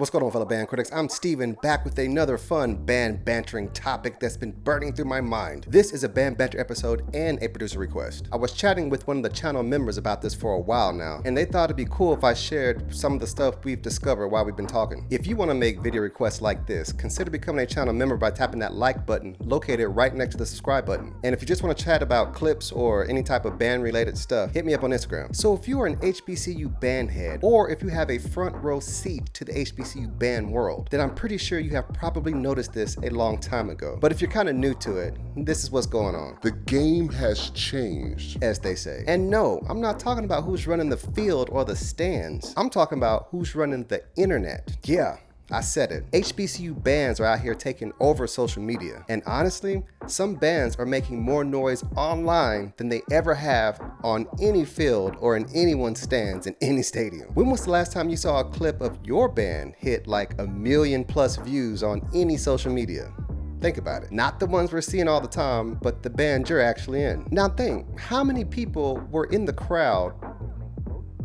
What's going on, fellow band critics? I'm Steven, back with another fun band bantering topic that's been burning through my mind. This is a band banter episode and a producer request. I was chatting with one of the channel members about this for a while now, and they thought it'd be cool if I shared some of the stuff we've discovered while we've been talking. If you want to make video requests like this, consider becoming a channel member by tapping that like button located right next to the subscribe button. And if you just want to chat about clips or any type of band related stuff, hit me up on Instagram. So if you are an HBCU band head, or if you have a front row seat to the HBCU band world, then I'm pretty sure you have probably noticed this a long time ago. But if you're kind of new to it, this is what's going on. The game has changed, as they say. And no, I'm not talking about who's running the field or the stands. I'm talking about who's running the internet. Yeah, I said it. HBCU bands are out here taking over social media. And honestly, some bands are making more noise online than they ever have on any field or in anyone's stands in any stadium. When was the last time you saw a clip of your band hit like 1 million+ views on any social media? Think about it. Not the ones we're seeing all the time, but the band you're actually in. Now think, how many people were in the crowd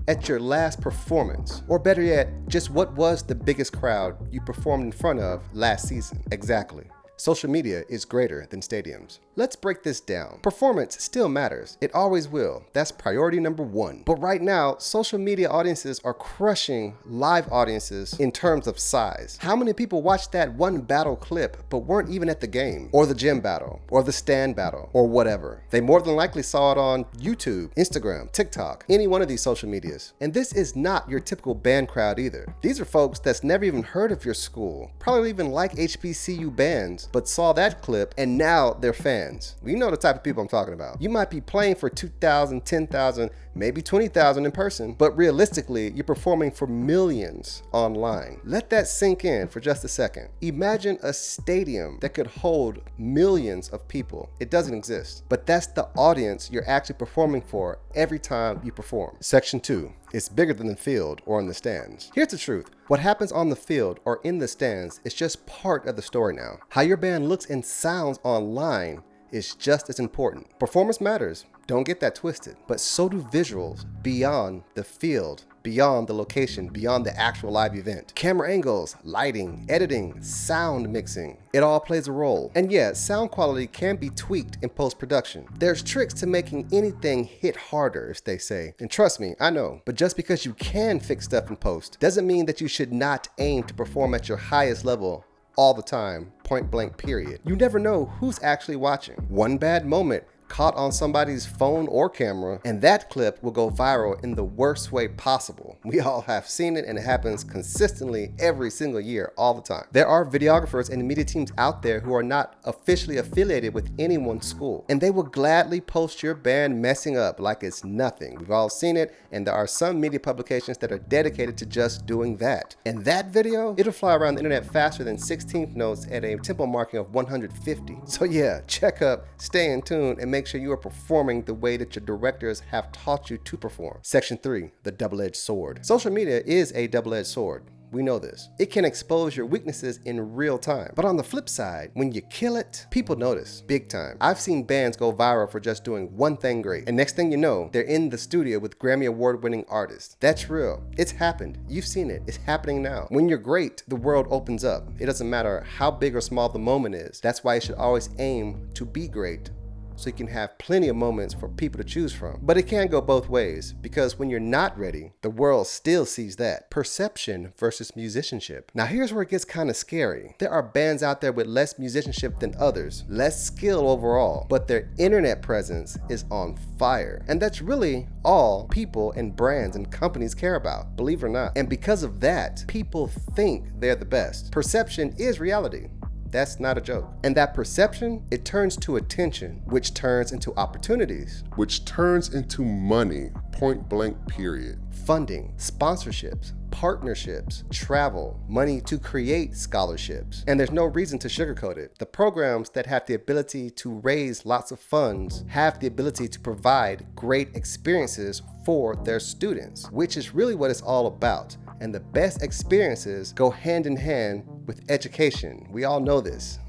at your last performance? Or better yet, just what was the biggest crowd you performed in front of last season? Exactly. Social media is greater than stadiums. Let's break this down. Performance still matters. It always will. That's priority number one. But right now, social media audiences are crushing live audiences in terms of size. How many people watched that one battle clip but weren't even at the game, or the gym battle, or the stand battle, or whatever? They more than likely saw it on YouTube, Instagram, TikTok, any one of these social medias. And this is not your typical band crowd either. These are folks that's never even heard of your school, probably even like HBCU bands, but saw that clip and now they're fans. You know the type of people I'm talking about. You might be playing for 2,000, 10,000, maybe 20,000 in person, but realistically, you're performing for millions online. Let that sink in for just a second. Imagine a stadium that could hold millions of people. It doesn't exist, but that's the audience you're actually performing for every time you perform. Section 2. It's bigger than the field or in the stands. Here's the truth. What happens on the field or in the stands is just part of the story now. How your band looks and sounds online is just as important. Performance matters, don't get that twisted, but so do visuals beyond the field, beyond the location, beyond the actual live event. Camera angles, lighting, editing, sound mixing, it all plays a role. And yeah, sound quality can be tweaked in post-production. There's tricks to making anything hit harder, as they say. And trust me, I know, but just because you can fix stuff in post doesn't mean that you should not aim to perform at your highest level all the time, point blank period. You never know who's actually watching. One bad moment caught on somebody's phone or camera, and that clip will go viral in the worst way possible. We all have seen it, and it happens consistently every single year, all the time. There are videographers and media teams out there who are not officially affiliated with any one school, and they will gladly post your band messing up like it's nothing. We've all seen it, and there are some media publications that are dedicated to just doing that. And that video, it'll fly around the internet faster than 16th notes at a tempo marking of 150. So yeah, check up, stay in tune, and make sure you are performing the way that your directors have taught you to perform. Section 3, the double-edged sword. Social media is a double-edged sword. We know this. It can expose your weaknesses in real time. But on the flip side, when you kill it, people notice big time. I've seen bands go viral for just doing one thing great, and next thing you know, they're in the studio with Grammy award-winning artists. That's real. It's happened. You've seen it. It's happening now. When you're great, the world opens up. It doesn't matter how big or small the moment is. That's why you should always aim to be great, so you can have plenty of moments for people to choose from. But it can go both ways, because when you're not ready, the world still sees that. Perception versus musicianship. Now here's where it gets kind of scary. There are bands out there with less musicianship than others, less skill overall, but their internet presence is on fire. And that's really all people and brands and companies care about, believe it or not. And because of that, people think they're the best. Perception is reality. That's not a joke. And that perception, it turns to attention, which turns into opportunities, which turns into money, point blank period. Funding, sponsorships, partnerships, travel, money to create scholarships. And there's no reason to sugarcoat it. The programs that have the ability to raise lots of funds have the ability to provide great experiences for their students, which is really what it's all about. And the best experiences go hand in hand with education. We all know this.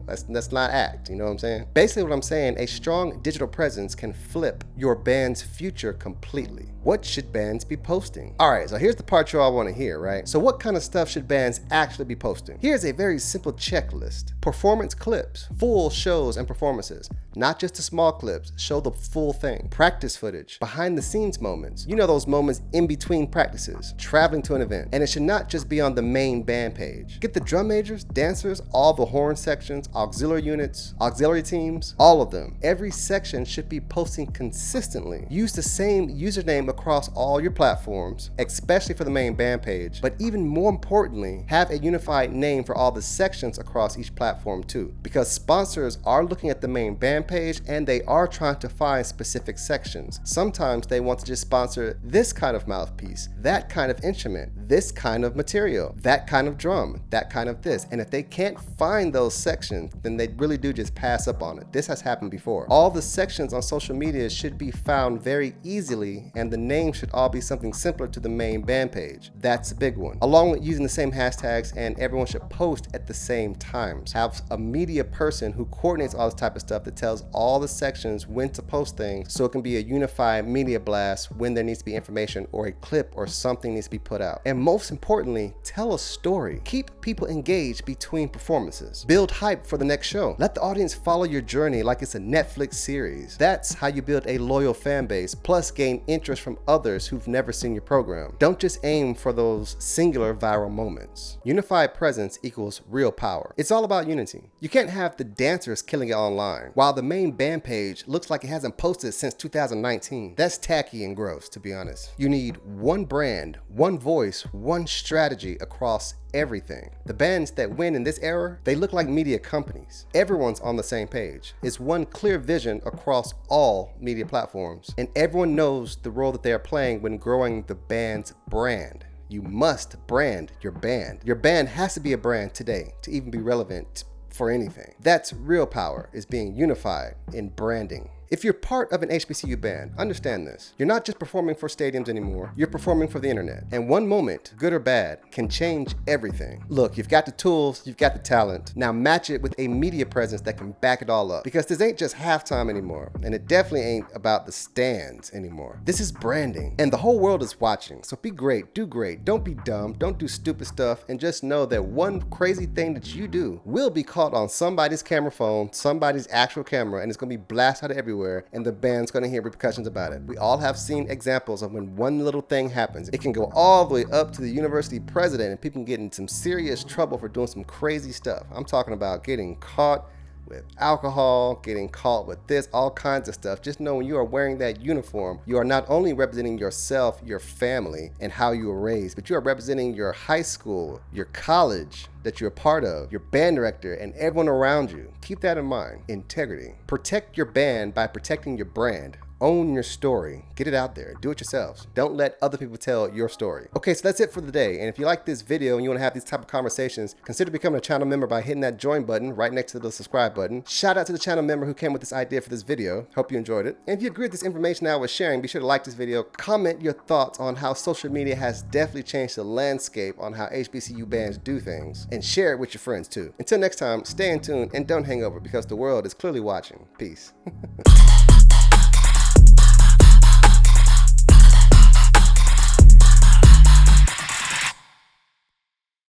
Let's not act, you know what I'm saying? Basically what I'm saying, a strong digital presence can flip your band's future completely. What should bands be posting? All right, so here's the part you all want to hear, right? So what kind of stuff should bands actually be posting? Here's a very simple checklist. Performance clips, full shows and performances, not just the small clips, show the full thing. Practice footage, behind the scenes moments, you know, those moments in between practices, traveling to an event. And it should not just be on the main band page. Get the drum majors, dancers, all the horn sections, auxiliary units, auxiliary teams, all of them. Every section should be posting consistently. Use the same username across all your platforms, especially for the main band page, but even more importantly, have a unified name for all the sections across each platform too, because sponsors are looking at the main band page and they are trying to find specific sections. Sometimes they want to just sponsor this kind of mouthpiece, that kind of instrument, this kind of material, that kind of drum, that kind of this, and if they can't find those sections, then they really do just pass up on it. This has happened before. All the sections on social media should be found very easily, and the name should all be something simpler to the main band page. That's a big one. Along with using the same hashtags, and everyone should post at the same times. Have a media person who coordinates all this type of stuff that tells all the sections when to post things, so it can be a unified media blast when there needs to be information or a clip or something needs to be put out. And most importantly, tell a story. Keep people engaged between performances. Build hype for the next show. Let the audience follow your journey like it's a Netflix series. That's how you build a loyal fan base, plus gain interest from others who've never seen your program. Don't just aim for those singular viral moments. Unified presence equals real power. It's all about unity. You can't have the dancers killing it online, while the main band page looks like it hasn't posted since 2019. That's tacky and gross, to be honest. You need one brand, one voice, one strategy across everything. The bands that win in this era, they look like media companies. Everyone's on the same page. It's one clear vision across all media platforms, and everyone knows the role that they are playing when growing the band's brand. You must brand your band. Your band has to be a brand today to even be relevant for anything. That's real power, is being unified in branding. If you're part of an HBCU band, understand this. You're not just performing for stadiums anymore, you're performing for the internet. And one moment, good or bad, can change everything. Look, you've got the tools, you've got the talent. Now match it with a media presence that can back it all up. Because this ain't just halftime anymore, and it definitely ain't about the stands anymore. This is branding, and the whole world is watching. So be great, do great, don't be dumb, don't do stupid stuff, and just know that one crazy thing that you do will be caught on somebody's camera phone, somebody's actual camera, and it's gonna be blasted out everywhere. And the band's gonna hear repercussions about it. We all have seen examples of when one little thing happens. It can go all the way up to the university president, and people can get in some serious trouble for doing some crazy stuff. I'm talking about getting caught with alcohol, getting caught with this, all kinds of stuff. Just know when you are wearing that uniform, you are not only representing yourself, your family, and how you were raised, but you are representing your high school, your college that you're a part of, your band director, and everyone around you. Keep that in mind. Integrity. Protect your band by protecting your brand. Own your story. Get it out there. Do it yourselves. Don't let other people tell your story. Okay, so that's it for the day. And if you like this video and you want to have these type of conversations, consider becoming a channel member by hitting that join button right next to the subscribe button. Shout out to the channel member who came with this idea for this video. Hope you enjoyed it. And if you agree with this information I was sharing, be sure to like this video. Comment your thoughts on how social media has definitely changed the landscape on how HBCU bands do things. And share it with your friends too. Until next time, stay in tune and don't hang over, because the world is clearly watching. Peace.